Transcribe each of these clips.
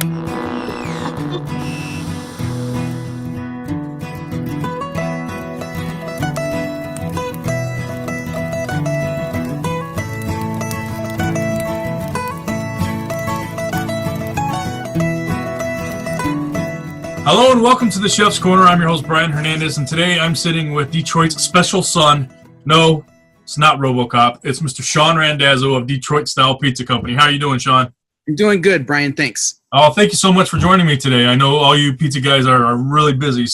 Hello and welcome to the Chef's Corner. I'm your host, Brian Hernandez, and today I'm sitting with Detroit's special son. No, it's not RoboCop. It's Mr. Shawn Randazzo of Detroit Style Pizza Company. How are you doing, Shawn? I'm doing good, Brian. Thanks. Oh, thank you so much for joining me today. I know all you pizza guys are really busy,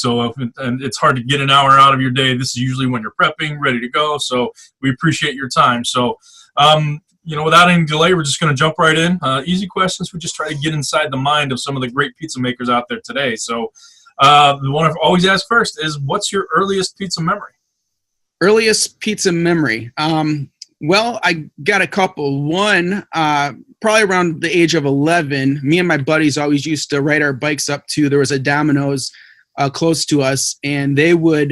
and it's hard to get an hour out of your day. This is usually when you're prepping, ready to go, so we appreciate your time. So, without any delay, we're just going to jump right in. Easy questions. We just try to get inside the mind of some of the great pizza makers out there today. So the one I've always asked first is, what's your earliest pizza memory? Earliest pizza memory? Well, I got a couple. One, probably around the age of 11, me and my buddies always used to ride our bikes up to, there was a Domino's close to us, and they would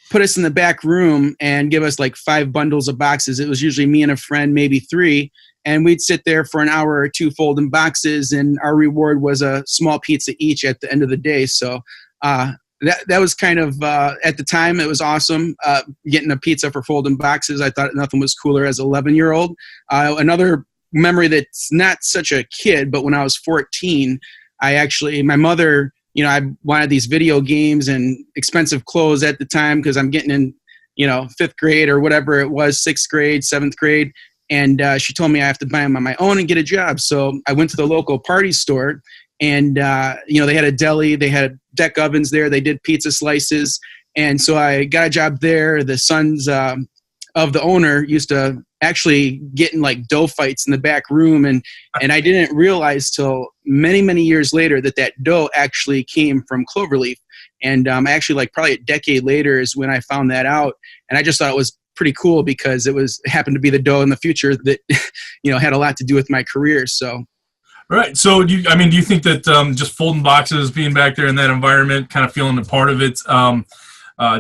put us in the back room and give us like 5 bundles of boxes. It was usually me and a friend, maybe 3. And we'd sit there for an hour or 2 folding boxes, and our reward was a small pizza each at the end of the day. So that was kind of, at the time, it was awesome getting a pizza for folding boxes. I thought nothing was cooler as an 11-year-old. Another memory that's not such a kid, but when I was 14, my mother, I wanted these video games and expensive clothes at the time because I'm getting in, 5th grade or whatever it was, 6th grade, 7th grade. And she told me I have to buy them on my own and get a job. So I went to the local party store, and, they had a deli, they had deck ovens there, they did pizza slices. And so I got a job there. The sons of the owner used to actually get in like dough fights in the back room. And I didn't realize till many, many years later that dough actually came from cloverleaf. And actually, like probably a decade later is when I found that out. And I just thought it was pretty cool because it happened to be the dough in the future that, had a lot to do with my career. So. Right. So, do you think that just folding boxes, being back there in that environment, kind of feeling a part of it,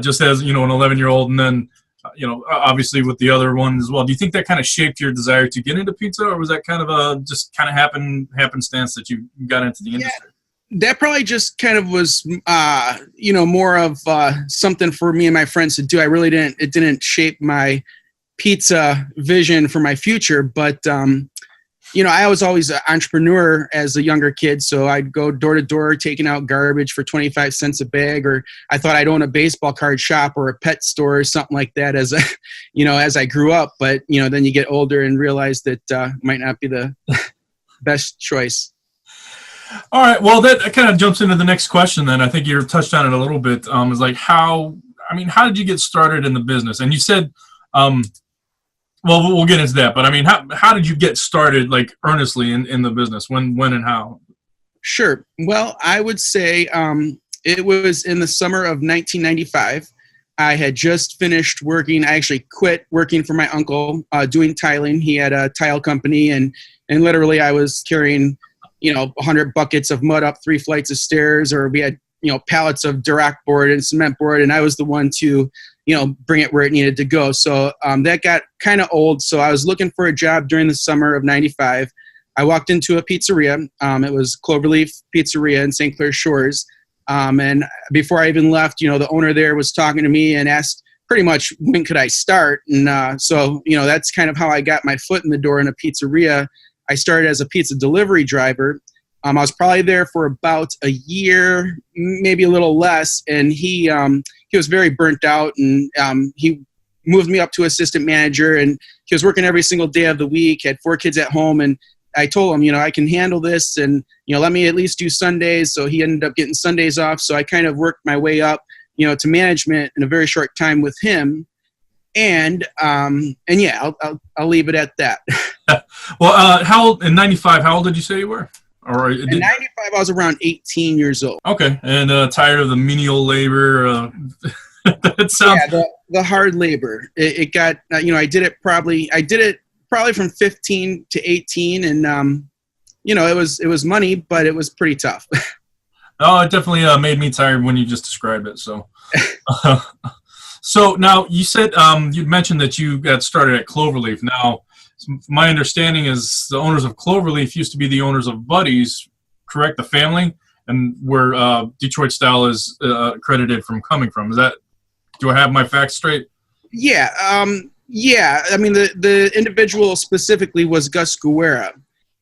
just as, an 11-year-old, and then, obviously with the other one as well, do you think that kind of shaped your desire to get into pizza, or was that kind of just kind of happenstance that you got into the industry? That probably just kind of was, more of something for me and my friends to do. It didn't shape my pizza vision for my future, but, I was always an entrepreneur as a younger kid. So I'd go door to door, taking out garbage for 25 cents a bag, or I thought I'd own a baseball card shop or a pet store or something like that as I grew up. But, then you get older and realize that might not be the best choice. All right. Well, that kind of jumps into the next question then. I think you touched on it a little bit. Is like how did you get started in the business? And you said, well, we'll get into that. But how did you get started, like earnestly in the business? When and how? Sure. Well, I would say it was in the summer of 1995. I had just finished working. I actually quit working for my uncle doing tiling. He had a tile company, and literally I was carrying 100 buckets of mud up 3 flights of stairs, or we had, pallets of Durac board and cement board. And I was the one to, bring it where it needed to go. So that got kind of old. So I was looking for a job during the summer of 95. I walked into a pizzeria. It was Cloverleaf Pizzeria in St. Clair Shores. And before I even left, the owner there was talking to me and asked pretty much when could I start. And so that's kind of how I got my foot in the door in a pizzeria. I started as a pizza delivery driver. I was probably there for about a year, maybe a little less, and he was very burnt out, and he moved me up to assistant manager, and he was working every single day of the week, had 4 kids at home, and I told him, I can handle this, and let me at least do Sundays. So he ended up getting Sundays off. So I kind of worked my way up, to management in a very short time with him. And yeah, I'll leave it at that. Well, how old in '95? How old did you say you were? Or in '95, I was around 18 years old. Okay, and tired of the menial labor. That sounds. Yeah, the hard labor. It got. I did it probably from 15 to 18, and it was money, but it was pretty tough. Oh, it definitely made me tired when you just described it. So. So now you said you'd mentioned that you got started at Cloverleaf. Now, my understanding is the owners of Cloverleaf used to be the owners of Buddy's correct? The family, and where Detroit style is credited from coming from. Do I have my facts straight? Yeah. Yeah. I mean, the individual specifically was Gus Guerra.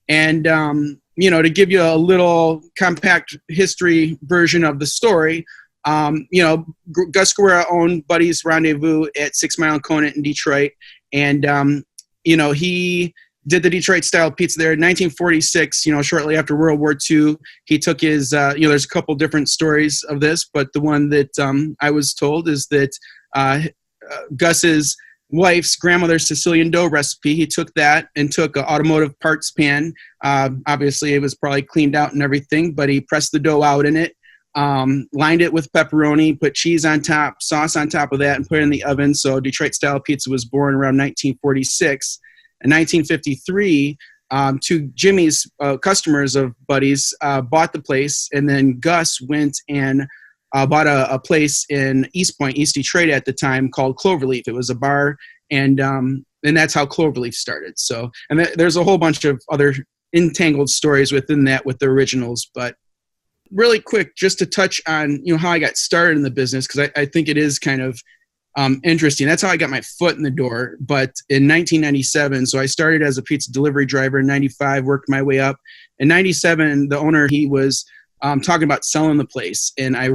And, to give you a little compact history version of the story, Gus Guerra owned Buddy's Rendezvous at 6 Mile and Conant in Detroit. And, he did the Detroit-style pizza there in 1946, shortly after World War II. He took his, there's a couple different stories of this, but the one that I was told is that Gus's wife's grandmother's Sicilian dough recipe, he took that and took an automotive parts pan. Obviously, it was probably cleaned out and everything, but he pressed the dough out in it, lined it with pepperoni, put cheese on top, sauce on top of that, and put it in the oven. So Detroit-style pizza was born around 1946. In 1953, two Jimmy's customers of Buddy's bought the place, and then Gus went and bought a place in East Point, East Detroit at the time, called Cloverleaf. It was a bar, and that's how Cloverleaf started. So, and there's a whole bunch of other entangled stories within that with the originals. But really quick, just to touch on how I got started in the business, because I think it is kind of interesting. That's how I got my foot in the door. But in 1997, so I started as a pizza delivery driver in 95, worked my way up. In 97, the owner, he was talking about selling the place. And I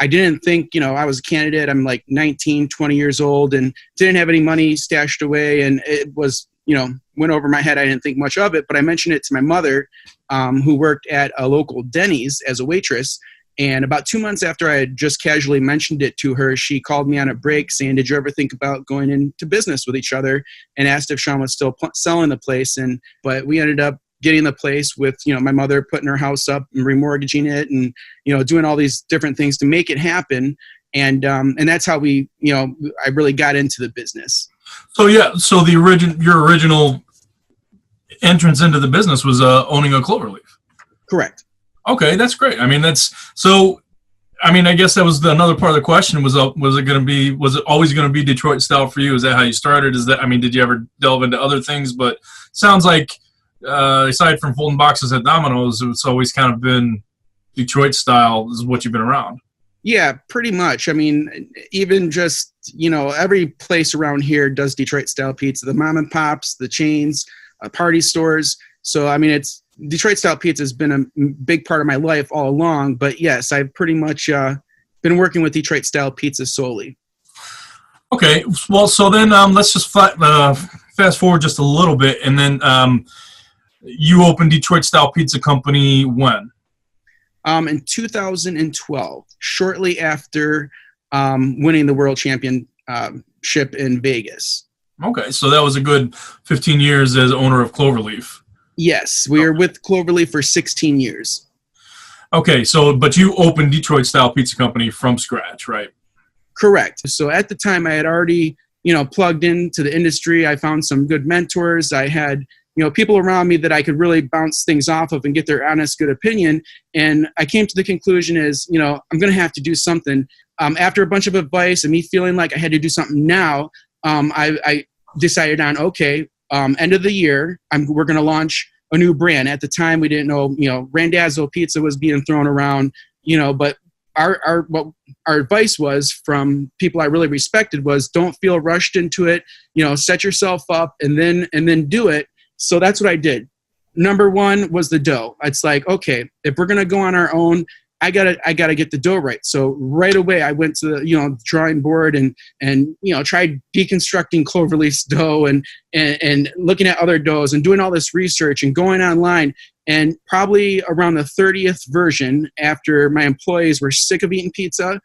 didn't think, I was a candidate. I'm like 19, 20 years old and didn't have any money stashed away. And it was, went over my head. I didn't think much of it, but I mentioned it to my mother, who worked at a local Denny's as a waitress. And about 2 months after I had just casually mentioned it to her, she called me on a break saying, "Did you ever think about going into business with each other?" And asked if Shawn was still selling the place. But we ended up getting the place with, my mother putting her house up and remortgaging it and, doing all these different things to make it happen. And that's how I really got into the business. So your original entrance into the business was owning a Cloverleaf. Correct. Okay, that's great. I mean, I guess that was another part of the question. Was it always going to be Detroit style for you? Is that how you started? Did you ever delve into other things? But sounds like, aside from folding boxes at Domino's, it's always kind of been Detroit style is what you've been around. Yeah, pretty much. I mean, even just, every place around here does Detroit style pizza, the mom and pops, the chains, party stores. So, it's Detroit style pizza has been a big part of my life all along, but yes, I've pretty much been working with Detroit style pizza solely. Okay. Well, so then let's just fast forward just a little bit. And then you opened Detroit style pizza company when? In 2012, shortly after winning the world championship in Vegas. Okay, so that was a good 15 years as owner of Cloverleaf. Yes, we were with Cloverleaf for 16 years. Okay, but you opened Detroit style pizza company from scratch, right? Correct. So at the time I had already, plugged into the industry. I found some good mentors. I had, people around me that I could really bounce things off of and get their honest, good opinion. And I came to the conclusion is, I'm going to have to do something. After a bunch of advice and me feeling like I had to do something now, I decided on, okay, end of the year, we're going to launch a new brand. At the time, we didn't know, Randazzo pizza was being thrown around, but our advice was from people I really respected was don't feel rushed into it, set yourself up and then do it. So that's what I did. Number one was the dough. It's like, okay, if we're going to go on our own, I gotta get the dough right. So right away I went to the drawing board and tried deconstructing Cloverleaf's dough and looking at other doughs and doing all this research and going online. And probably around the 30th version, after my employees were sick of eating pizza,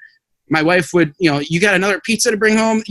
my wife would, you got another pizza to bring home?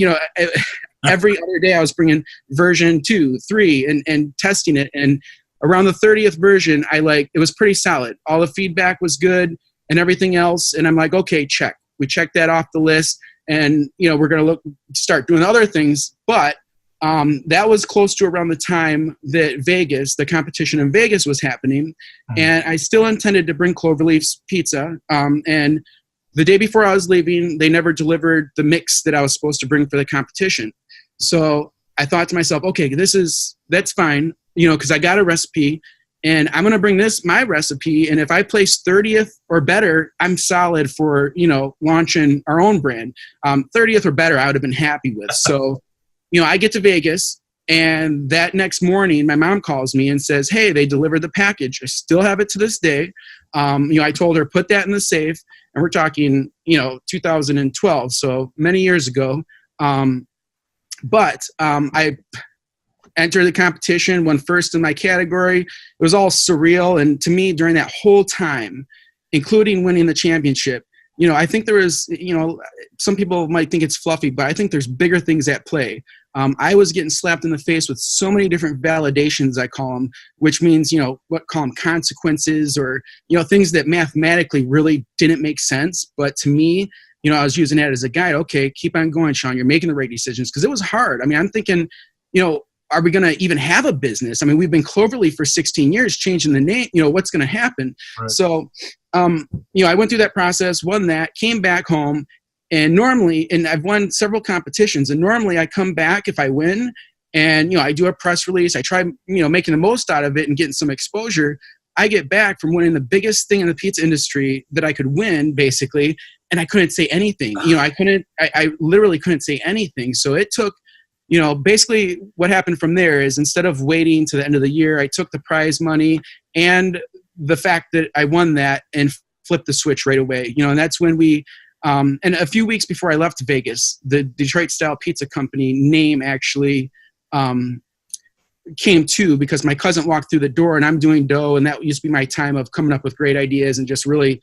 Every other day I was bringing version 2, 3 and testing it. And around the 30th version, it was pretty solid. All the feedback was good and everything else. And I'm like, okay, check. We checked that off the list and, we're going to start doing other things. But that was close to around the time that the competition in Vegas was happening. Mm-hmm. And I still intended to bring Cloverleaf's pizza. And the day before I was leaving, they never delivered the mix that I was supposed to bring for the competition. So I thought to myself, okay, that's fine, because I got a recipe and I'm going to bring my recipe. And if I place 30th or better, I'm solid for, launching our own brand. 30th or better, I would have been happy with. So, I get to Vegas, and that next morning, my mom calls me and says, hey, they delivered the package. I still have it to this day. I told her, put that in the safe. And we're talking, 2012. So many years ago. But I entered the competition, won first in my category. It was all surreal. And to me, during that whole time, including winning the championship, I think there was, some people might think it's fluffy, but I think there's bigger things at play. I was getting slapped in the face with so many different validations, I call them, which means, call them consequences or, things that mathematically really didn't make sense. But to me, I was using that as a guide. Okay, keep on going, Shawn. You're making the right decisions. Because it was hard. I mean, I'm thinking, are we going to even have a business? I mean, we've been Cloverleaf for 16 years, changing the name. What's going to happen? Right. So, I went through that process, won that, came back home. And normally, and I've won several competitions, and normally I come back if I win and, I do a press release. I try, making the most out of it and getting some exposure. I get back from winning the biggest thing in the pizza industry that I could win, basically, and I couldn't say anything. I literally couldn't say anything. So it took, basically what happened from there is instead of waiting to the end of the year, I took the prize money and the fact that I won that and flipped the switch right away. And that's when we, and a few weeks before I left Vegas, the Detroit Style Pizza Company name actually came to because my cousin walked through the door and I'm doing dough, and that used to be my time of coming up with great ideas and just really,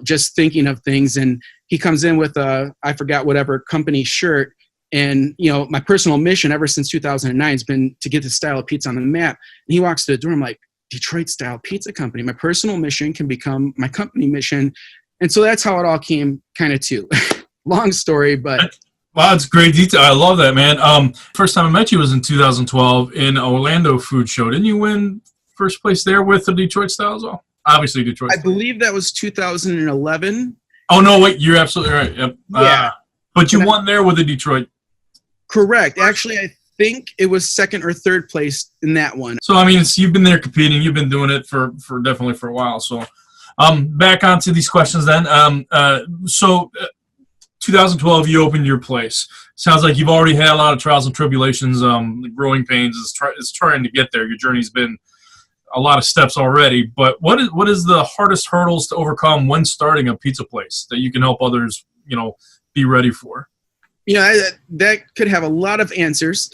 just thinking of things. And he comes in with I forgot whatever company shirt. And, my personal mission ever since 2009 has been to get the style of pizza on the map. And he walks to the door. I'm like, Detroit Style Pizza Company. My personal mission can become my company mission. And so that's how it all came kind of to. Long story, but. Wow, it's great detail. I love that, man. First time I met you was in 2012 in Orlando Food Show. Didn't you win first place there with the Detroit Style as well? Obviously, Detroit Style. I believe that was 2011. Oh, no, wait. You're absolutely right. Yep. Yeah. But you won there with the Detroit. Correct. Actually, I think it was second or third place in that one. So, I mean, you've been there competing. You've been doing it for definitely for a while. So, back onto these questions then. 2012, you opened your place. Sounds like you've already had a lot of trials and tribulations. Growing pains is trying to get there. Your journey's been a lot of steps already. But what is the hardest hurdles to overcome when starting a pizza place that you can help others, be ready for? That could have a lot of answers,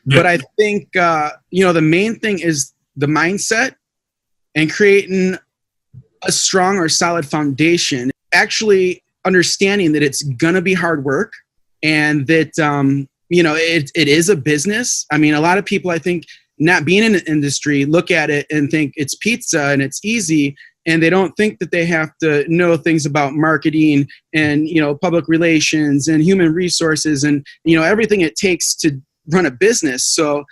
but I think, the main thing is the mindset and creating a strong or solid foundation, actually understanding that it's going to be hard work and that, it is a business. I mean, a lot of people, I think, not being in the industry, look at it and think it's pizza and it's easy. And they don't think that they have to know things about marketing and, public relations and human resources and, everything it takes to run a business. So,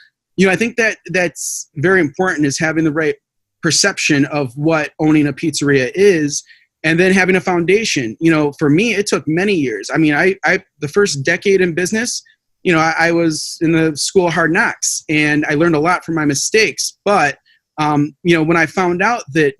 I think that's very important, is having the right perception of what owning a pizzeria is, and then having a foundation. For me, it took many years. I mean, I the first decade in business, I was in the school of hard knocks and I learned a lot from my mistakes. But, when I found out that,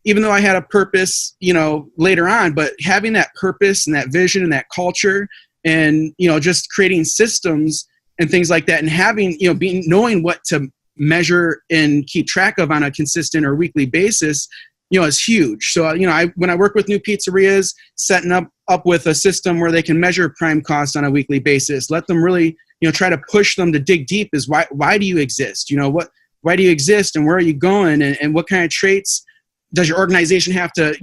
even though I had a purpose, later on, but having that purpose and that vision and that culture and, just creating systems and things like that, and having, knowing what to measure and keep track of on a consistent or weekly basis, is huge. So, when I work with new pizzerias, setting up with a system where they can measure prime costs on a weekly basis, let them really, try to push them to dig deep is why do you exist? Why do you exist and where are you going? And what kind of traits does your organization have to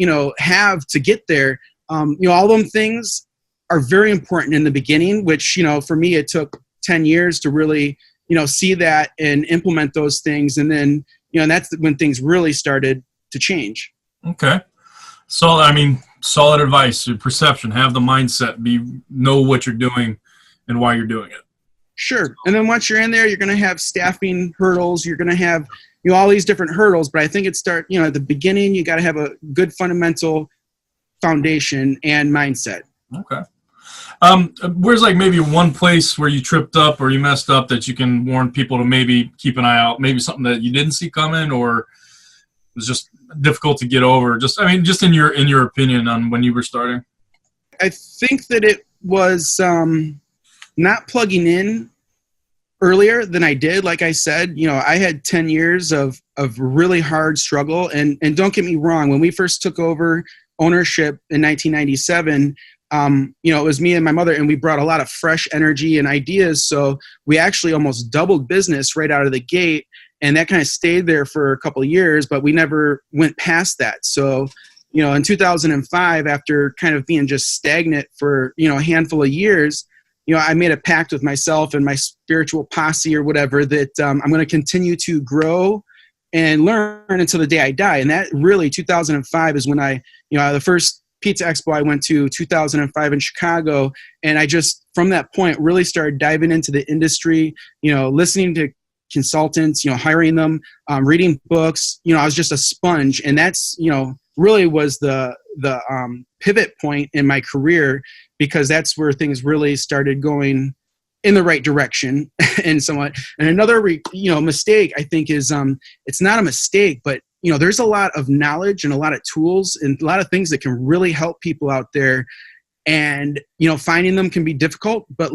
get there? All them things are very important in the beginning, which, for me, it took 10 years to really, see that and implement those things. And then, and that's when things really started to change. Okay. So, I mean, solid advice, perception, have the mindset, know what you're doing and why you're doing it. Sure. And then once you're in there, you're going to have staffing hurdles. You're going to have, all these different hurdles, but I think at the beginning, you got to have a good fundamental foundation and mindset. Okay. Where's like maybe one place where you tripped up or you messed up that you can warn people to maybe keep an eye out? Maybe something that you didn't see coming, or it was just difficult to get over. Just in your opinion on when you were starting. I think that it was not plugging in earlier than I did. Like I said, I had 10 years of really hard struggle. And don't get me wrong, when we first took over ownership in 1997, it was me and my mother, and we brought a lot of fresh energy and ideas. So we actually almost doubled business right out of the gate. And that kind of stayed there for a couple of years, but we never went past that. So, in 2005, after kind of being just stagnant for, a handful of years, I made a pact with myself and my spiritual posse or whatever that I'm going to continue to grow and learn until the day I die. And that really, 2005 is when the first Pizza Expo I went to, 2005 in Chicago. And I just, from that point, really started diving into the industry, listening to consultants, hiring them, reading books. I was just a sponge. And that's, really was the pivot point in my career, because that's where things really started going in the right direction and somewhat. And another, mistake I think is, it's not a mistake, but there's a lot of knowledge and a lot of tools and a lot of things that can really help people out there. And, finding them can be difficult, but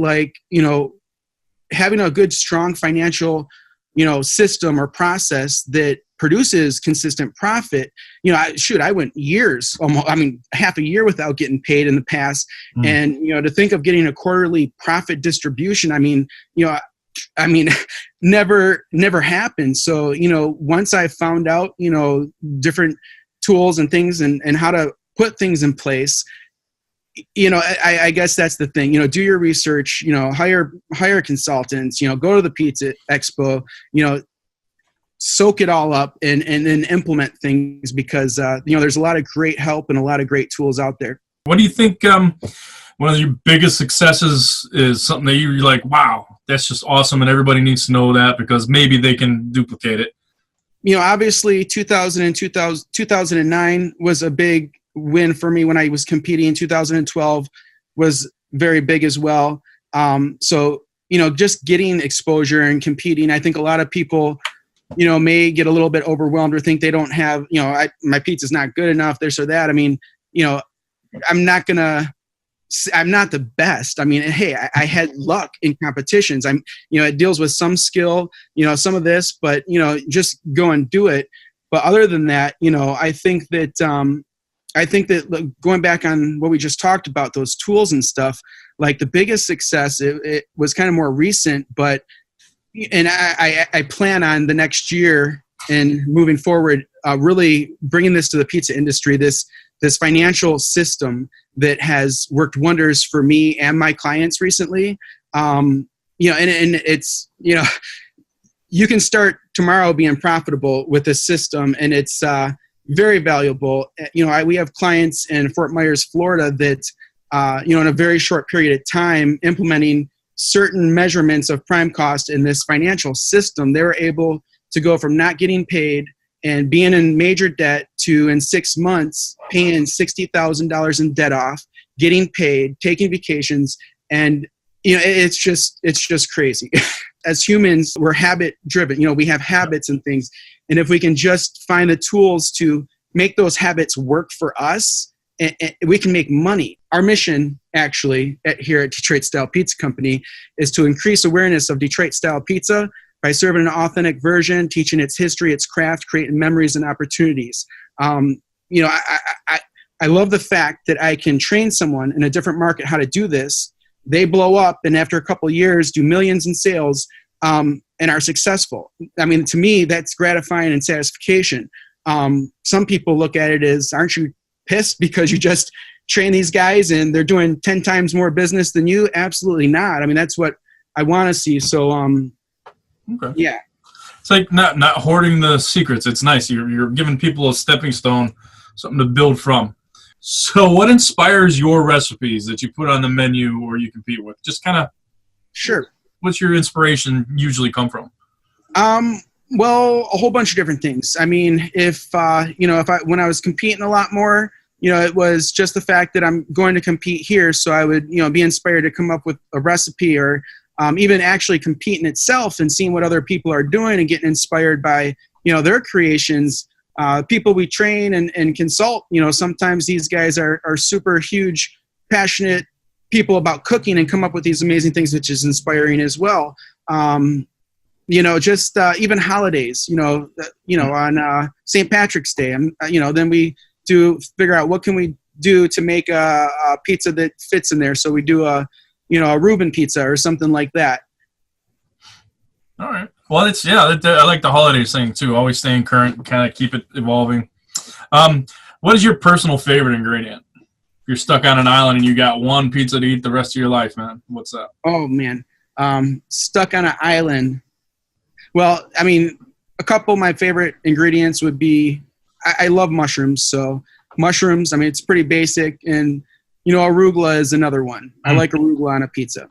having a good, strong financial, system or process that produces consistent profit. I went years, half a year without getting paid in the past. And, to think of getting a quarterly profit distribution, never happened. So, once I found out, different tools and things and how to put things in place, I guess that's the thing, do your research, hire consultants, go to the Pizza Expo, soak it all up and then implement things, because, there's a lot of great help and a lot of great tools out there. What do you think, one of your biggest successes is something that you're like, wow, that's just awesome, and everybody needs to know that because maybe they can duplicate it? Obviously 2009 was a big win for me when I was competing. 2012 was very big as well. So, just getting exposure and competing, I think a lot of people, may get a little bit overwhelmed or think they don't have, my pizza's not good enough, this or that. I'm not the best. Hey, I had luck in competitions. It deals with some skill, some of this, but, just go and do it. But other than that, I think that going back on what we just talked about, those tools and stuff, like the biggest success, it was kind of more recent, but, and I plan on the next year and moving forward, really bringing this to the pizza industry, this financial system that has worked wonders for me and my clients recently. And it's, you can start tomorrow being profitable with this system, and it's very valuable. We have clients in Fort Myers, Florida that, in a very short period of time, implementing certain measurements of prime cost in this financial system, they were able to go from not getting paid and being in major debt to, in 6 months, paying $60,000 in debt off, getting paid, taking vacations. And, it's just crazy. As humans, we're habit driven. We have habits and things. And if we can just find the tools to make those habits work for us, and we can make money. Our mission, actually, here at Detroit Style Pizza Company, is to increase awareness of Detroit Style Pizza by serving an authentic version, teaching its history, its craft, creating memories and opportunities. I love the fact that I can train someone in a different market how to do this. They blow up, and after a couple of years, do millions in sales, and are successful. To me, that's gratifying and satisfaction. Some people look at it as, aren't you pissed because you just train these guys and they're doing 10 times more business than you? Absolutely not. That's what I want to see. So, okay. Yeah. It's like not hoarding the secrets. It's nice. You're giving people a stepping stone, something to build from. So what inspires your recipes that you put on the menu or you compete with? Just kind of. Sure. What's your inspiration usually come from? Well, a whole bunch of different things. When I was competing a lot more, it was just the fact that I'm going to compete here. So I would, be inspired to come up with a recipe, or even actually compete in itself and seeing what other people are doing and getting inspired by, their creations. People we train and consult, sometimes these guys are super huge, passionate people about cooking and come up with these amazing things, which is inspiring as well. Just even holidays, on St. Patrick's Day, then we do figure out what can we do to make a pizza that fits in there. So we do a Reuben pizza or something like that. All right. Well, I like the holidays thing too. Always staying current, kind of keep it evolving. What is your personal favorite ingredient? If you're stuck on an island and you got one pizza to eat the rest of your life, man, what's that? Oh man, stuck on an island. Well, I mean, a couple of my favorite ingredients would be, I love mushrooms. So mushrooms, I mean, it's pretty basic. And, arugula is another one. I like arugula on a pizza.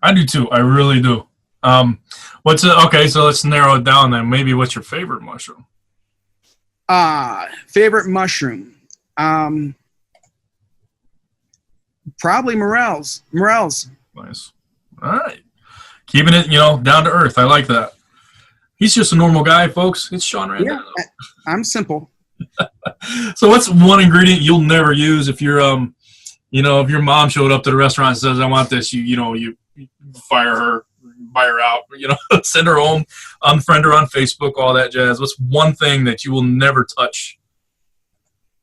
I do too. I really do. Okay, so let's narrow it down then. Maybe what's your favorite mushroom? Favorite mushroom? Probably morels. Morels. Nice. All right. Keeping it, down to earth. I like that. He's just a normal guy, folks. It's Shawn Randazzo. Yeah, I'm simple. So what's one ingredient you'll never use if you're, if your mom showed up to the restaurant and says, I want this, you fire her, buy her out, send her home, unfriend her on Facebook, all that jazz. What's one thing that you will never touch?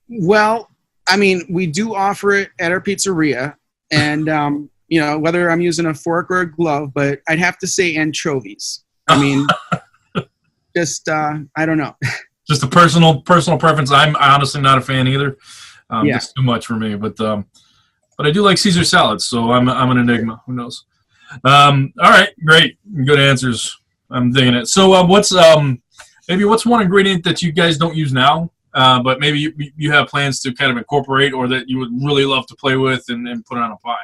Well, I mean, we do offer it at our pizzeria, and, whether I'm using a fork or a glove, but I'd have to say anchovies. I mean, just, I don't know. Just a personal preference. I'm honestly not a fan either. It's too much for me, but I do like Caesar salads, so I'm an enigma. Who knows? All right, great, good answers. I'm digging it. So, what's one ingredient that you guys don't use now, but maybe you have plans to kind of incorporate, or that you would really love to play with and put on a pie?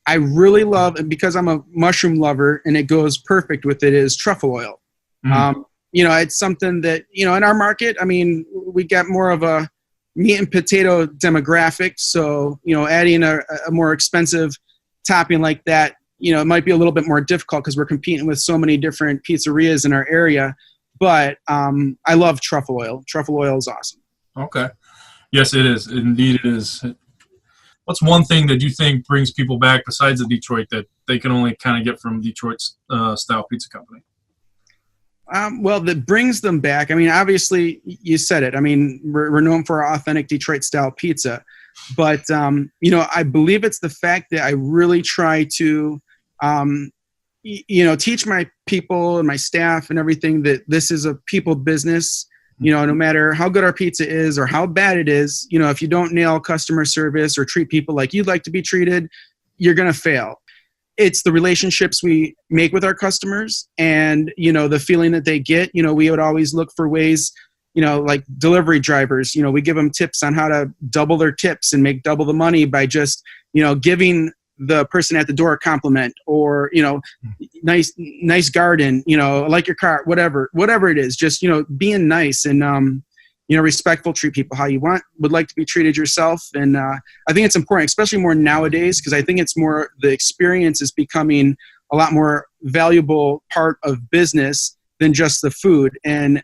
I really love, and because I'm a mushroom lover, and it goes perfect with it, is truffle oil. Mm-hmm. It's something that, in our market, I mean, we got more of a meat and potato demographic. So, adding a more expensive topping like that, it might be a little bit more difficult because we're competing with so many different pizzerias in our area. But I love truffle oil. Truffle oil is awesome. Okay. Yes, it is. Indeed, it is. What's one thing that you think brings people back besides the Detroit that they can only kind of get from Detroit's style pizza company? Well, that brings them back. I mean, obviously, you said it. I mean, we're known for our authentic Detroit-style pizza. But, I believe it's the fact that I really try to, teach my people and my staff and everything that this is a people business. No matter how good our pizza is or how bad it is, if you don't nail customer service or treat people like you'd like to be treated, you're going to fail. It's the relationships we make with our customers and, the feeling that they get. We would always look for ways, like delivery drivers, we give them tips on how to double their tips and make double the money by just, giving the person at the door a compliment or, nice garden, like your car, whatever it is, just, being nice and, respectful, treat people how you would like to be treated yourself. And I think it's important, especially more nowadays, because I think it's more, the experience is becoming a lot more valuable part of business than just the food. And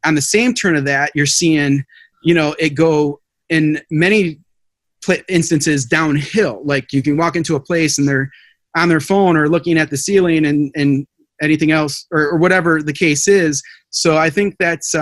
on the same turn of that, you're seeing, it go in many instances downhill. Like you can walk into a place and they're on their phone or looking at the ceiling and anything else or whatever the case is. So I think that's,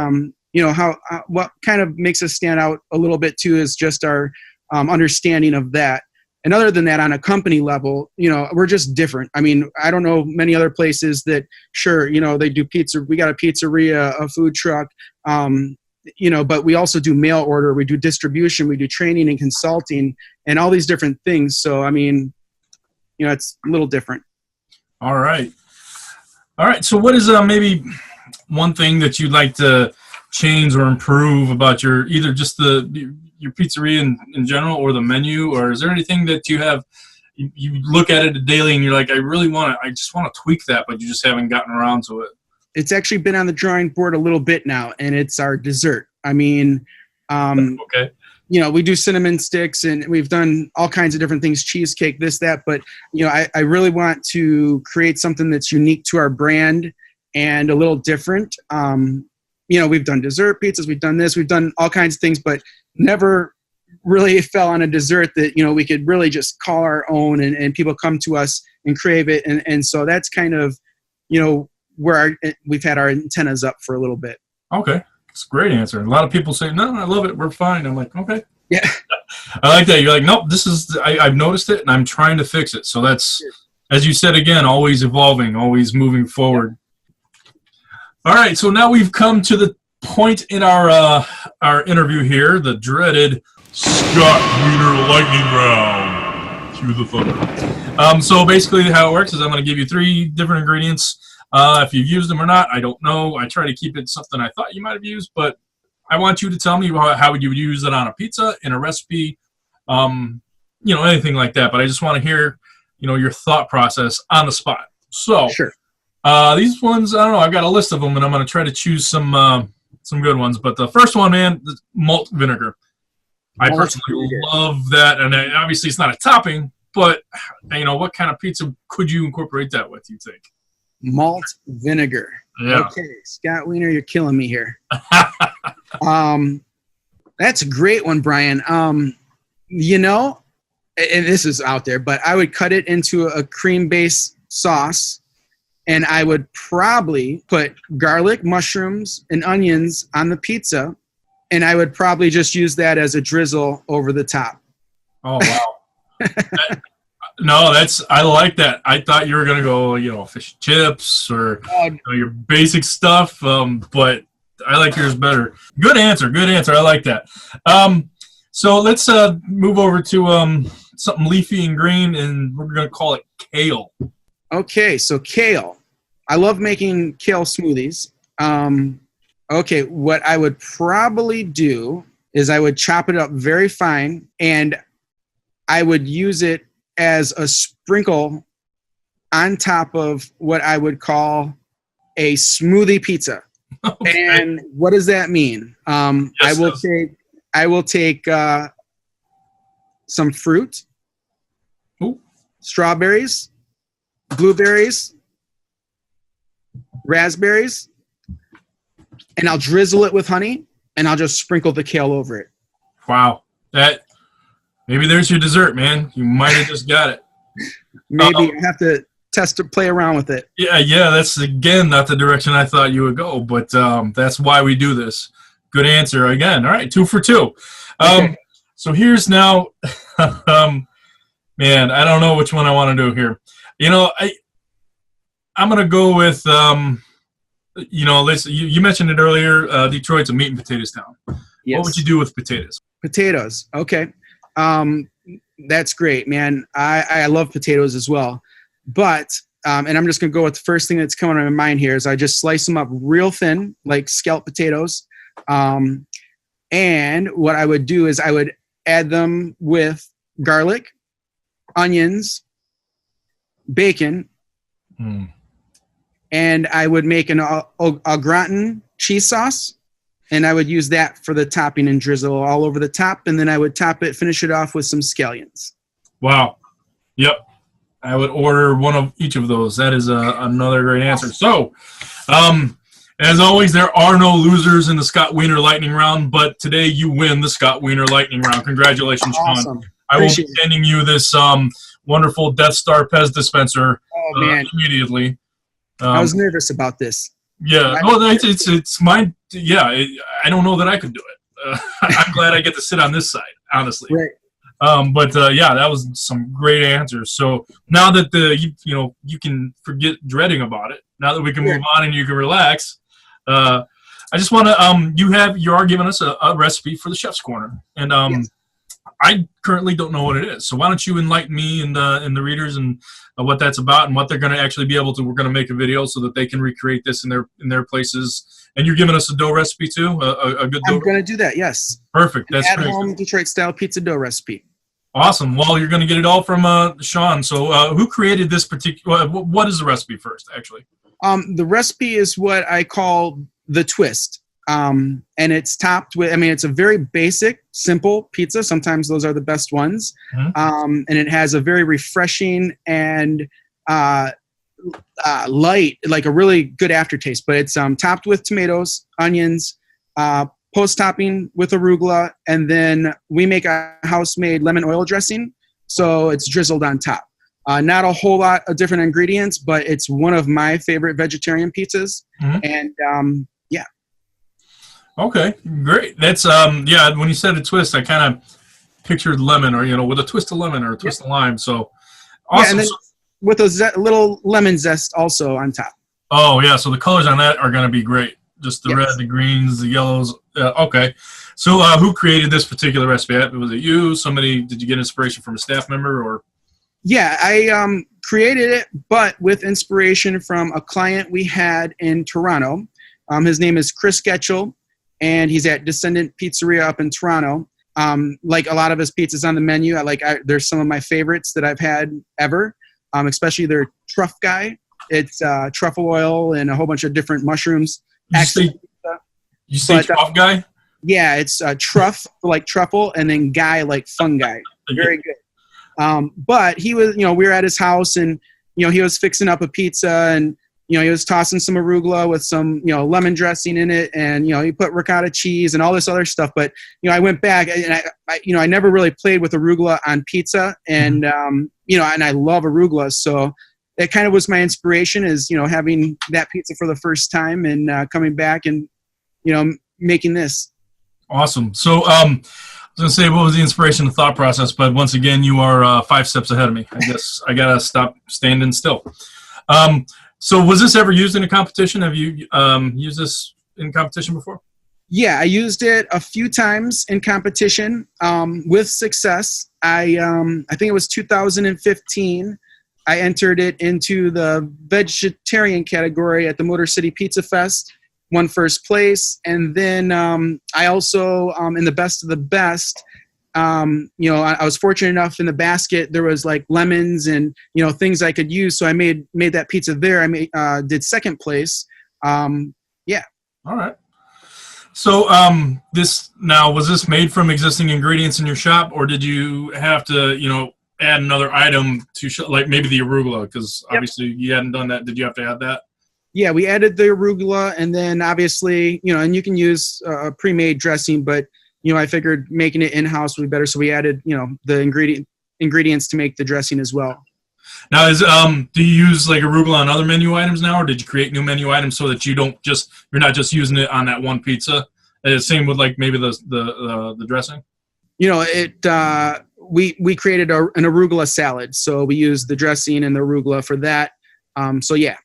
what kind of makes us stand out a little bit too is just our understanding of that. And other than that, on a company level, we're just different. I mean, I don't know many other places that, sure, they do pizza. We got a pizzeria, a food truck, but we also do mail order. We do distribution. We do training and consulting and all these different things. So, I mean, it's a little different. All right. So what is maybe one thing that you'd like to change or improve about your either just your pizzeria in general or the menu, or is there anything that you have you look at it daily and you're like, I just want to tweak that, but you just haven't gotten around to it? It's actually been on the drawing board a little bit now, and it's our dessert. I mean, Okay. You know, we do cinnamon sticks, and we've done all kinds of different things, cheesecake, this, that. But, you know, I really want to create something that's unique to our brand and a little different. You know, we've done dessert pizzas, we've done this, we've done all kinds of things, but never really fell on a dessert that, you know, we could really just call our own, and people come to us and crave it. And so that's kind of, you know, where we've had our antennas up for a little bit. Okay. It's a great answer. A lot of people say, no, I love it, we're fine. I'm like, okay. Yeah. I like that. You're like, nope, this is, I've noticed it and I'm trying to fix it. So that's, as you said, again, always evolving, always moving forward. All right. So now we've come to the point in our interview here, the dreaded Scott Wiener lightning round. Cue the thunder. So basically how it works is I'm going to give you 3 different ingredients. If you've used them or not, I don't know. I try to keep it something I thought you might have used, but I want you to tell me how you would use it on a pizza, in a recipe, you know, anything like that. But I just want to hear, you know, your thought process on the spot. So Sure. These ones, I don't know. I've got a list of them, and I'm going to try to choose some good ones. But the first one, man, the malt vinegar. I personally love that, and obviously it's not a topping, but you know, what kind of pizza could you incorporate that with, you think? Malt vinegar. Yeah. Okay, Scott Wiener, you're killing me here. That's a great one, Brian. You know, and this is out there, but I would cut it into a cream-based sauce, and I would probably put garlic, mushrooms, and onions on the pizza, and I would probably just use that as a drizzle over the top. Oh, wow. No, I like that. I thought you were going to go, you know, fish and chips or you know, your basic stuff, but I like yours better. Good answer. I like that. So let's move over to something leafy and green, and we're going to call it kale. Okay, so kale. I love making kale smoothies. Okay, what I would probably do is I would chop it up very fine, and I would use it as a sprinkle on top of what I would call a smoothie pizza. Okay. And what does that mean? Yes, I will take some fruit, strawberries, blueberries, raspberries, and I'll drizzle it with honey, and I'll just sprinkle the kale over it. Wow. Maybe there's your dessert, man. You might have just got it. Maybe I have to play around with it. Yeah, that's, again, not the direction I thought you would go, but that's why we do this. Good answer again. All right, 2 for 2. Okay. So here's now, man, I don't know which one I want to do here. You know, I'm going to go with, you know, you mentioned it earlier, Detroit's a meat and potatoes town. Yes. What would you do with potatoes? Potatoes, okay. That's great, man. I love potatoes as well. But, and I'm just going to go with the first thing that's coming to my mind here is I just slice them up real thin, like scalloped potatoes. And what I would do is I would add them with garlic, onions, bacon, and I would make an au gratin cheese sauce. And I would use that for the topping and drizzle all over the top. And then I would finish it off with some scallions. Wow. Yep. I would order one of each of those. That is another great answer. So, as always, there are no losers in the Scott Wiener Lightning Round, but today you win the Scott Wiener Lightning Round. Congratulations, awesome. Shawn. I will be sending you this wonderful Death Star Pez dispenser immediately. I was nervous about this. Yeah, it's mine. Yeah, I don't know that I could do it. I'm glad I get to sit on this side, honestly. Right. But yeah, that was some great answers. So now that you can forget dreading about it. Now that we can move on and you can relax, I just want to you are giving us a recipe for the Chef's Corner, and yes. I currently don't know what it is. So why don't you enlighten me and the readers and what that's about and what they're going to actually be able to. We're going to make a video so that they can recreate this in their places. And you're giving us a dough recipe too, a good dough. I'm going to do that. Yes. Perfect. That's at home Detroit style pizza dough recipe. Awesome. Well, you're going to get it all from Shawn. So who created this particular? What is the recipe first, actually? The recipe is what I call the twist. And it's topped with, I mean, it's a very basic, simple pizza. Sometimes those are the best ones. And it has a very refreshing and light, like a really good aftertaste. But it's topped with tomatoes, onions, post topping with arugula, and then we make a house-made lemon oil dressing, so it's drizzled on top. Not a whole lot of different ingredients, but it's one of my favorite vegetarian pizzas. And yeah. Okay, great. That's yeah. When you said a twist, I kind of pictured lemon, or with a twist of lemon or a twist of lime. So awesome. Yeah, and then with a little lemon zest also on top. Oh yeah, so the colors on that are going to be great. Just the red, the greens, the yellows. Okay. So who created this particular recipe? Was it you? Somebody? Did you get inspiration from a staff member? Or? Yeah, I created it, but with inspiration from a client we had in Toronto. His name is Chris Getchell, and he's at Descendant Pizzeria up in Toronto. Like a lot of his pizzas on the menu, there's some of my favorites that I've had ever, especially their truff guy. It's truffle oil and a whole bunch of different mushrooms. You say truff guy? Yeah, it's truff like truffle, and then guy like fungi. Very good. But he was, we were at his house, and he was fixing up a pizza, and he was tossing some arugula with some lemon dressing in it, and he put ricotta cheese and all this other stuff. But I went back, and I never really played with arugula on pizza, and and I love arugula, so that kind of was my inspiration, is having that pizza for the first time and coming back and making this. Awesome. So I was gonna say, what was the inspiration and thought process? But once again, you are 5 steps ahead of me. I guess I gotta stop standing still. So was this ever used in a competition? Have you used this in competition before? Yeah, I used it a few times in competition with success. I think it was 2015. I entered it into the vegetarian category at the Motor City Pizza Fest, won first place. And then I also, in the best of the best, I was fortunate enough in the basket, there was like lemons and, things I could use. So I made that pizza there. I did second place. Yeah. All right. So was this made from existing ingredients in your shop, or did you have to, add another item to like maybe the arugula? Because obviously you hadn't done that. Did you have to add that? Yeah, we added the arugula, and then obviously, and you can use a pre-made dressing, but I figured making it in-house would be better, so we added, the ingredients to make the dressing as well. Now, do you use like arugula on other menu items now, or did you create new menu items so that you're not just using it on that one pizza? Same with like maybe the dressing. We created an arugula salad, so we used the dressing and the arugula for that. So yeah.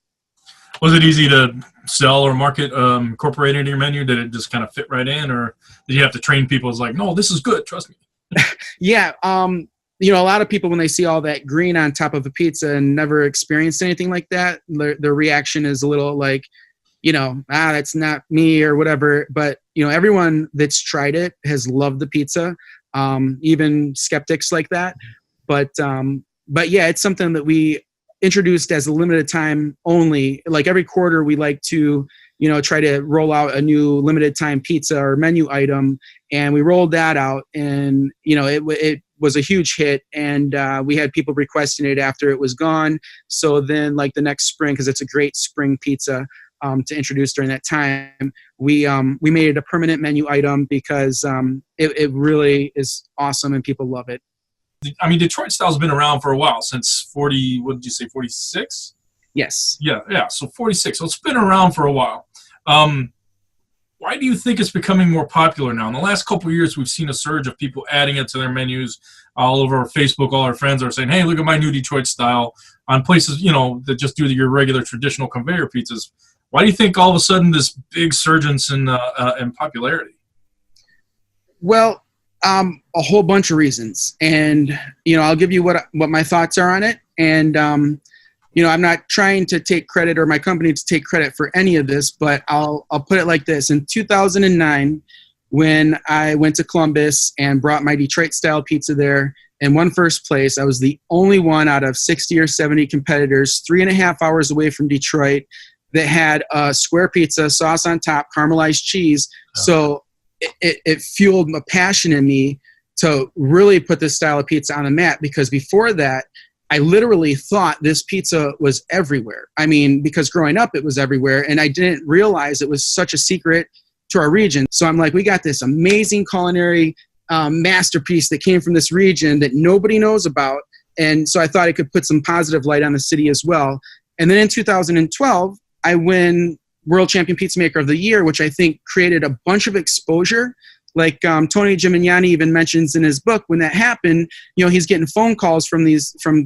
Was it easy to sell or market, incorporate into your menu? Did it just kind of fit right in, or did you have to train people? It's like, no, this is good, trust me. Yeah. A lot of people, when they see all that green on top of a pizza and never experienced anything like that, their reaction is a little like, that's not me or whatever. But, everyone that's tried it has loved the pizza, even skeptics like that. But yeah, it's something that we introduced as a limited time only. Like every quarter, we like to, try to roll out a new limited time pizza or menu item. And we rolled that out, and, it was a huge hit, and we had people requesting it after it was gone. So then like the next spring, because it's a great spring pizza to introduce during that time, we made it a permanent menu item because it really is awesome and people love it. I mean, Detroit style's been around for a while, since 40, what did you say, 46? Yes. Yeah, so 46. So it's been around for a while. Why do you think it's becoming more popular now? In the last couple of years, we've seen a surge of people adding it to their menus all over Facebook. All our friends are saying, hey, look at my new Detroit style, on places, that just do your regular traditional conveyor pizzas. Why do you think all of a sudden this big surgence in popularity? Well, a whole bunch of reasons, and I'll give you what my thoughts are on it. And I'm not trying to take credit, or my company to take credit for any of this, but I'll put it like this: in 2009, when I went to Columbus and brought my Detroit style pizza there and won first place, I was the only one out of 60 or 70 competitors, 3.5 hours away from Detroit, that had a square pizza, sauce on top, caramelized cheese. Yeah. So it fueled a passion in me to really put this style of pizza on the map, because before that, I literally thought this pizza was everywhere. I mean, because growing up, it was everywhere, and I didn't realize it was such a secret to our region. So I'm like, we got this amazing culinary masterpiece that came from this region that nobody knows about. And so I thought I could put some positive light on the city as well. And then in 2012, I win World Champion Pizza Maker of the Year, which I think created a bunch of exposure. Like Tony Gimignani even mentions in his book, when that happened, you know, he's getting phone calls from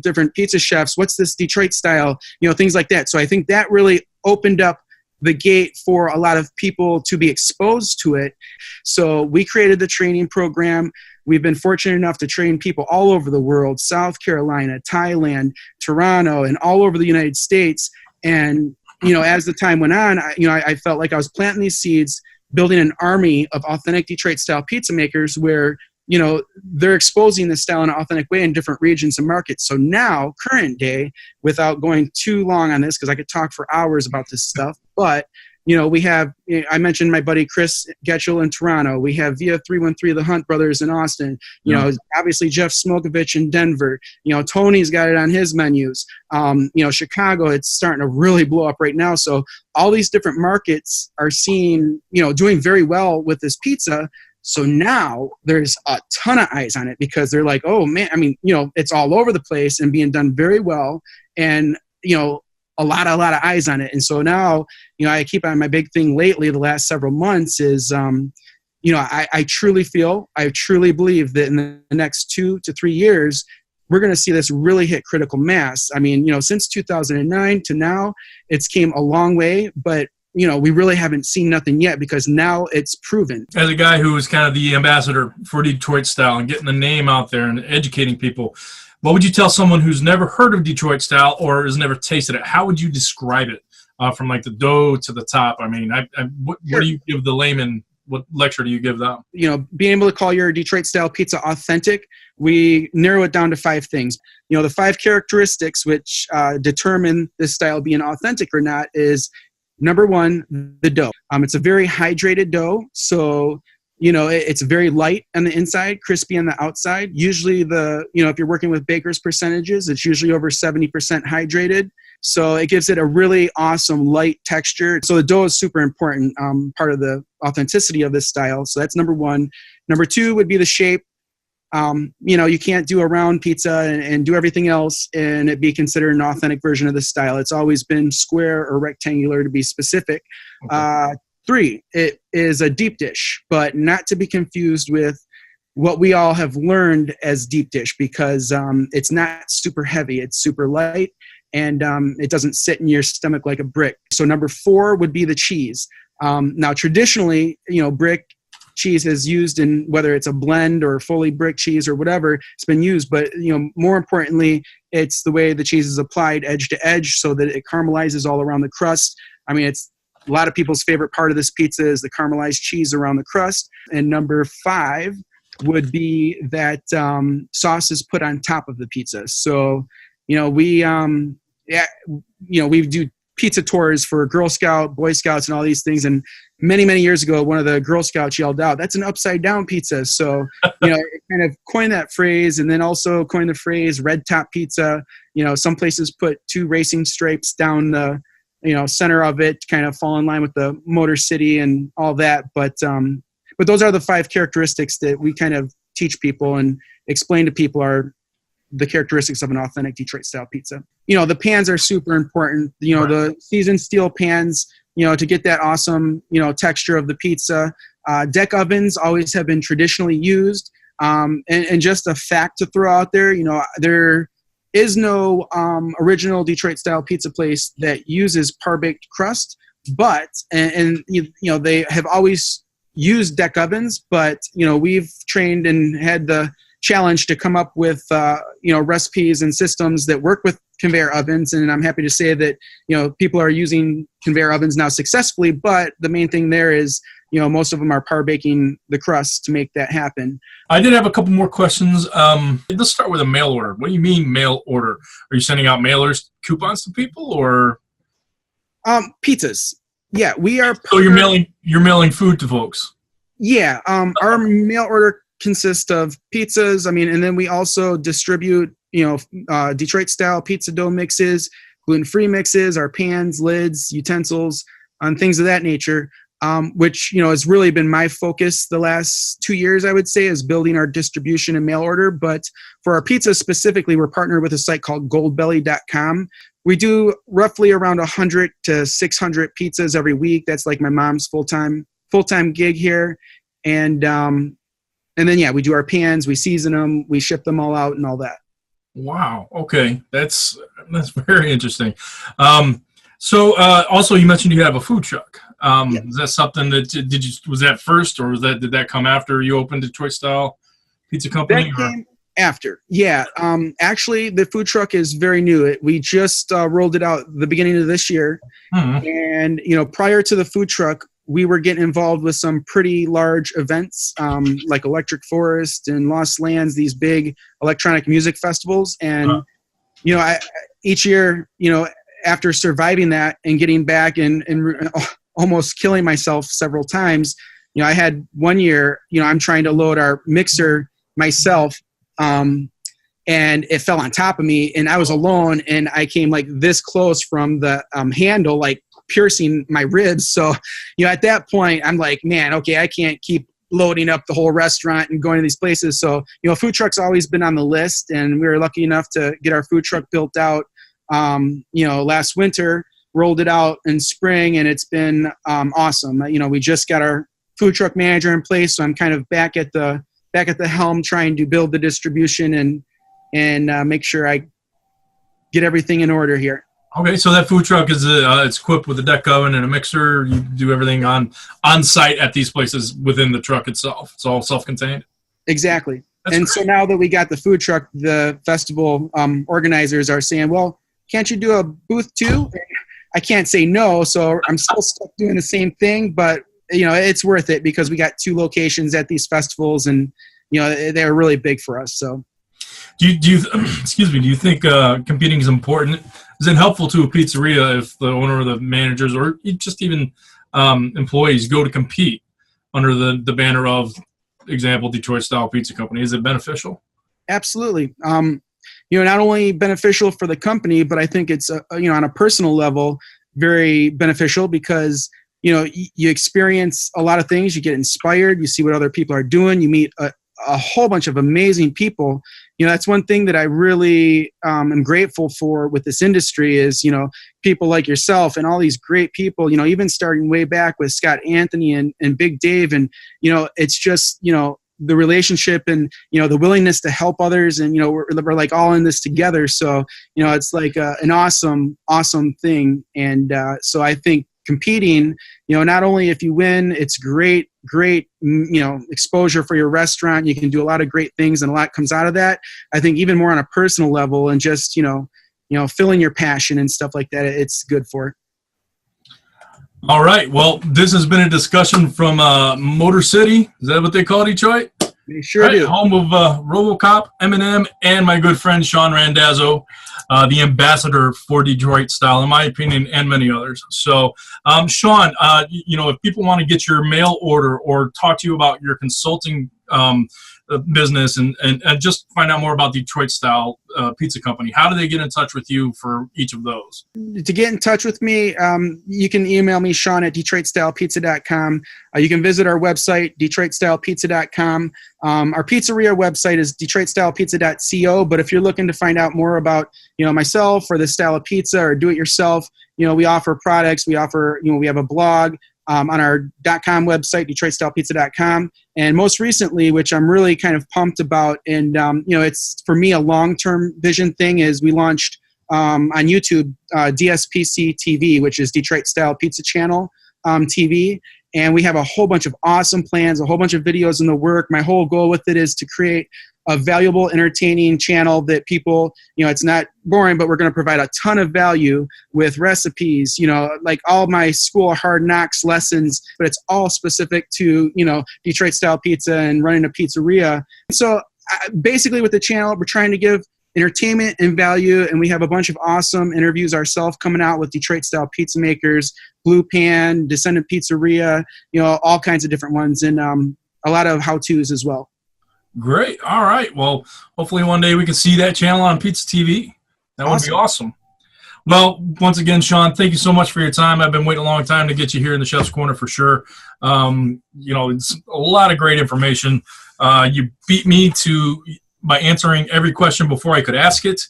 different pizza chefs. What's this Detroit style? You know, things like that. So I think that really opened up the gate for a lot of people to be exposed to it. So we created the training program. We've been fortunate enough to train people all over the world, South Carolina, Thailand, Toronto, and all over the United States. And, you know, as the time went on, I felt like I was planting these seeds, building an army of authentic Detroit style pizza makers where, you know, they're exposing this style in an authentic way in different regions and markets. So now, current day, without going too long on this, because I could talk for hours about this stuff, but, you know, we have, I mentioned my buddy Chris Getchell in Toronto. We have Via 313, the Hunt brothers in Austin. You know, obviously Jeff Smokovich in Denver. You know, Tony's got it on his menus. You know, Chicago, it's starting to really blow up right now. So all these different markets are seeing, you know, doing very well with this pizza. So now there's a ton of eyes on it, because they're like, oh man, I mean, you know, it's all over the place and being done very well. And, you know, a lot of eyes on it. And so now, you know, I keep on my big thing lately, the last several months is, you know, I truly believe that in the next 2 to 3 years, we're going to see this really hit critical mass. I mean, you know, since 2009 to now, it's came a long way, but, you know, we really haven't seen nothing yet, because now it's proven. As a guy who is kind of the ambassador for Detroit style and getting the name out there and educating people, what would you tell someone who's never heard of Detroit style or has never tasted it? How would you describe it from like the dough to the top? I mean, what do you give the layman? What lecture do you give them? You know, being able to call your Detroit style pizza authentic, we narrow it down to 5 things. You know, the 5 characteristics which determine this style being authentic or not is, number 1, the dough. It's a very hydrated dough. So, you know, it's very light on the inside, crispy on the outside. Usually you know, if you're working with baker's percentages, it's usually over 70% hydrated. So it gives it a really awesome light texture. So the dough is super important, part of the authenticity of this style. So that's number 1. Number 2 would be the shape. You know, you can't do a round pizza and do everything else and it be considered an authentic version of the style. It's always been square or rectangular, to be specific. Okay. 3, it is a deep dish, but not to be confused with what we all have learned as deep dish, because it's not super heavy. It's super light, and it doesn't sit in your stomach like a brick. So number 4 would be the cheese. Now, traditionally, you know, brick cheese is used in, whether it's a blend or fully brick cheese or whatever, it's been used. But, you know, more importantly, it's the way the cheese is applied edge to edge so that it caramelizes all around the crust. I mean, it's a lot of people's favorite part of this pizza is the caramelized cheese around the crust. And number 5 would be that sauce is put on top of the pizza. So, you know, we do pizza tours for Girl Scout, Boy Scouts, and all these things. And many, many years ago, one of the Girl Scouts yelled out, "That's an upside down pizza." So, you know, it kind of coined that phrase, and then also coined the phrase red top pizza. You know, some places put 2 racing stripes down the, you know, center of it, kind of fall in line with the Motor City and all that. But those are the 5 characteristics that we kind of teach people and explain to people are the characteristics of an authentic Detroit style pizza. You know, the pans are super important. You know, the seasoned steel pans, you know, to get that awesome, you know, texture of the pizza. Deck ovens always have been traditionally used. And just a fact to throw out there, you know, there is no original Detroit style pizza place that uses par-baked crust, but, and you know, they have always used deck ovens, but, you know, we've trained and had the challenge to come up with, you know, recipes and systems that work with conveyor ovens. And I'm happy to say that, you know, people are using conveyor ovens now successfully, but the main thing there is, you know, most of them are par baking the crust to make that happen. I did have a couple more questions. Let's start with a mail order. What do you mean mail order? Are you sending out mailers, coupons to people, or? Pizzas. Yeah, we are. So you're mailing food to folks. Yeah, our mail order consists of pizzas. I mean, and then we also distribute, Detroit style pizza dough mixes, gluten-free mixes, our pans, lids, utensils, and things of that nature. Which has really been my focus the last 2 years, I would say, is building our distribution and mail order. But for our pizza specifically, we're partnered with a site called goldbelly.com. We do roughly around 100 to 600 pizzas every week. That's like my mom's full-time gig here. And then, yeah, we do our pans, we season them, we ship them all out and all that. Wow. Okay. That's very interesting. So also you mentioned you have a food truck. Yeah. Is that something that was that first, or did that come after you opened Detroit Style Pizza Company? That came after. Yeah. Actually, the food truck is very new. We just rolled it out the beginning of this year. Mm-hmm. And, prior to the food truck, we were getting involved with some pretty large events like Electric Forest and Lost Lands, these big electronic music festivals. And, each year, after surviving that and getting back and almost killing myself several times, I had one year, I'm trying to load our mixer myself, and it fell on top of me, and I was alone, and I came like this close from the handle, like piercing my ribs. So, at that point, I'm like, man, okay, I can't keep loading up the whole restaurant and going to these places. So, food truck's always been on the list, and we were lucky enough to get our food truck built out, last winter, rolled it out in spring, and it's been awesome. We just got our food truck manager in place, so I'm kind of back at the helm trying to build the distribution and make sure I get everything in order here. Okay, so that food truck is it's equipped with a deck oven and a mixer. You do everything on site at these places within the truck itself. It's all self-contained. Exactly. That's and great. So now that we got the food truck, the festival organizers are saying, well, can't you do a booth too? I can't say no, so I'm still stuck doing the same thing, but it's worth it because we got 2 locations at these festivals, and they're really big for us. So, do you excuse me? Do you think competing is important? Is it helpful to a pizzeria if the owner or the managers or just even employees go to compete under the banner of, example, Detroit Style Pizza Company? Is it beneficial? Absolutely. Not only beneficial for the company, but I think it's on a personal level very beneficial because you experience a lot of things. You get inspired. You see what other people are doing. You meet a whole bunch of amazing people. That's one thing that I really am grateful for with this industry is, people like yourself and all these great people, even starting way back with Scott Anthony and Big Dave. And, it's just, the relationship and, the willingness to help others. And, we're like all in this together. So, it's like an awesome thing. And so I think competing, not only if you win, it's great, exposure for your restaurant. You can do a lot of great things and a lot comes out of that. I think even more on a personal level and just, filling your passion and stuff like that, it's good for it. All right. Well, this has been a discussion from Motor City. Is that what they call Detroit? They sure do. Home of RoboCop, Eminem, and my good friend Shawn Randazzo, the ambassador for Detroit Style, in my opinion, and many others. So, Shawn, if people want to get your mail order or talk to you about your consulting business and just find out more about Detroit Style Pizza Company, how do they get in touch with you for each of those? To get in touch with me, you can email me, Shawn at DetroitStylePizza.com. You can visit our website, DetroitStylePizza.com. Our pizzeria website is DetroitStylePizza.co. But if you're looking to find out more about, myself or the style of pizza or do it yourself, we offer products. We offer, we have a blog on our .com website, DetroitStylePizza.com. And most recently, which I'm really kind of pumped about, and it's for me a long-term vision thing, is we launched on YouTube DSPC TV, which is Detroit Style Pizza Channel TV. And we have a whole bunch of awesome plans, a whole bunch of videos in the work. My whole goal with it is to create a valuable, entertaining channel that people, it's not boring, but we're going to provide a ton of value with recipes, like all my school of hard knocks lessons, but it's all specific to, Detroit style pizza and running a pizzeria. So basically with the channel, we're trying to give entertainment and value, and we have a bunch of awesome interviews ourselves coming out with Detroit-style pizza makers, Blue Pan, Descendant Pizzeria, all kinds of different ones, and a lot of how-tos as well. Great. All right. Well, hopefully one day we can see that channel on PizzaTV. That would be awesome. Well, once again, Shawn, thank you so much for your time. I've been waiting a long time to get you here in the Chef's Corner for sure. It's a lot of great information. You beat me by answering every question before I could ask it.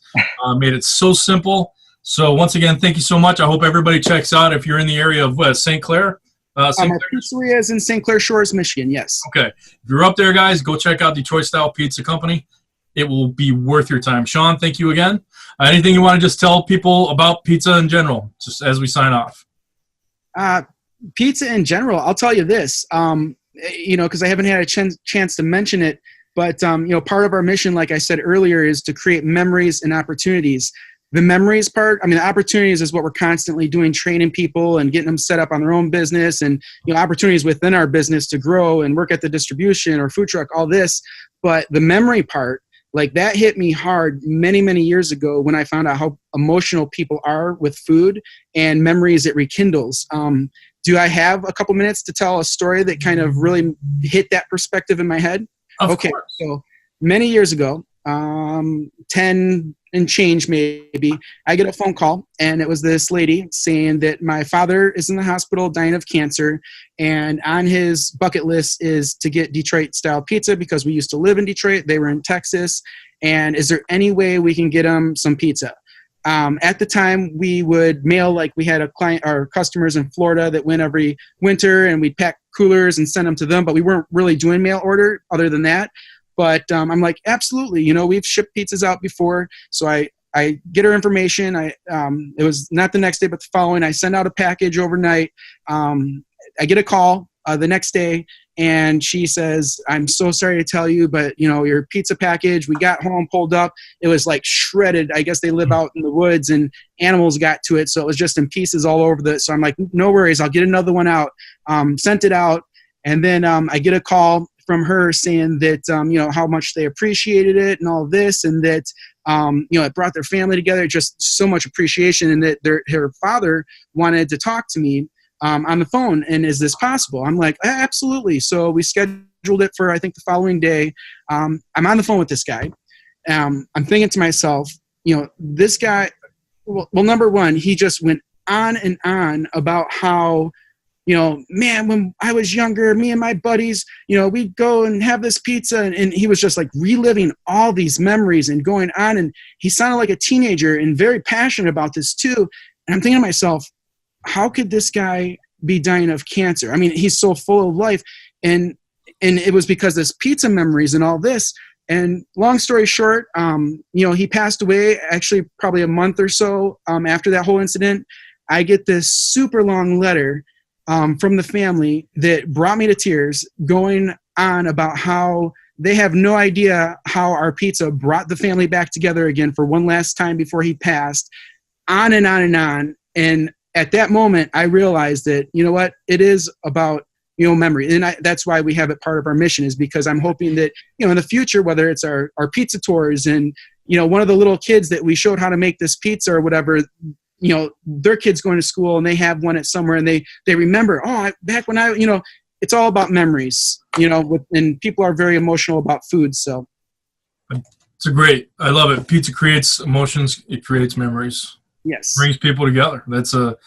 Made it so simple. So once again, thank you so much. I hope everybody checks out if you're in the area of St. Clair. Our pizzeria is in St. Clair Shores, Michigan, yes. Okay. If you're up there, guys, go check out Detroit-style Pizza Company. It will be worth your time. Shawn, thank you again. Anything you want to just tell people about pizza in general, just as we sign off? Pizza in general, I'll tell you this, because I haven't had a chance to mention it, but, part of our mission, like I said earlier, is to create memories and opportunities. The memories part, the opportunities is what we're constantly doing, training people and getting them set up on their own business, and, opportunities within our business to grow and work at the distribution or food truck, all this. But the memory part, like that hit me hard many, many years ago when I found out how emotional people are with food and memories it rekindles. Do I have a couple minutes to tell a story that kind of really hit that perspective in my head? Of course. So many years ago, 10 and change maybe, I get a phone call, and it was this lady saying that my father is in the hospital dying of cancer, and on his bucket list is to get Detroit-style pizza because we used to live in Detroit. They were in Texas, and is there any way we can get him some pizza? At the time, we would mail, like we had a client, our customers in Florida that went every winter, and we'd pack coolers and send them to them, but we weren't really doing mail order other than that. But I'm like, absolutely, we've shipped pizzas out before. So I get her information. It was not the next day, but the following. I send out a package overnight. I get a call the next day, and she says, I'm so sorry to tell you, but, your pizza package, we got home, pulled up. It was like shredded. I guess they live out in the woods, and animals got to it. So it was just in pieces all over so I'm like, no worries. I'll get another one out. Sent it out. And then I get a call from her saying that, how much they appreciated it and all this, and that, it brought their family together, just so much appreciation, and that her father wanted to talk to me on the phone. And is this possible? I'm like, absolutely. So we scheduled it for, I think, the following day. I'm on the phone with this guy. I'm thinking to myself, this guy, well, number one, he just went on and on about how, man, when I was younger, me and my buddies, we'd go and have this pizza. And he was just like reliving all these memories and going on. And he sounded like a teenager and very passionate about this too. And I'm thinking to myself, how could this guy be dying of cancer? He's so full of life. And it was because this pizza memories and all this. And long story short, he passed away actually probably a month or so after that whole incident. I get this super long letter from the family that brought me to tears, going on about how they have no idea how our pizza brought the family back together again for one last time before he passed, on and on and on. And at that moment, I realized that, it is about, memory. And that's why we have it part of our mission, is because I'm hoping that, in the future, whether it's our pizza tours and, one of the little kids that we showed how to make this pizza or whatever, their kids going to school and they have one at somewhere and they remember, back when it's all about memories, and people are very emotional about food. So it's I love it. Pizza creates emotions. It creates memories. Yes. Brings people together. It's a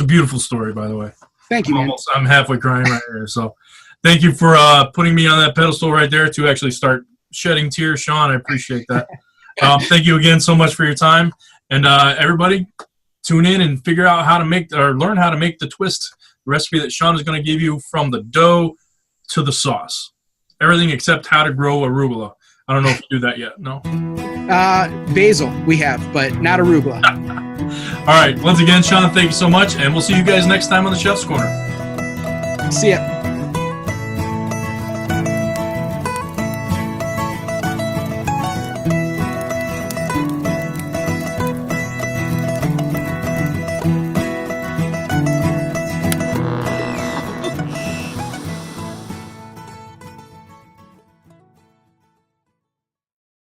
beautiful story, by the way. Thank you, man. I'm halfway crying right here. So thank you for putting me on that pedestal right there to actually start shedding tears, Shawn. I appreciate that. Thank you again so much for your time. And everybody, tune in and figure out how to learn how to make the twist recipe that Shawn is going to give you, from the dough to the sauce. Everything except how to grow arugula. I don't know if you do that yet. No? Basil we have, but not arugula. All right. Once again, Shawn, thank you so much. And we'll see you guys next time on the Chef's Corner. See ya.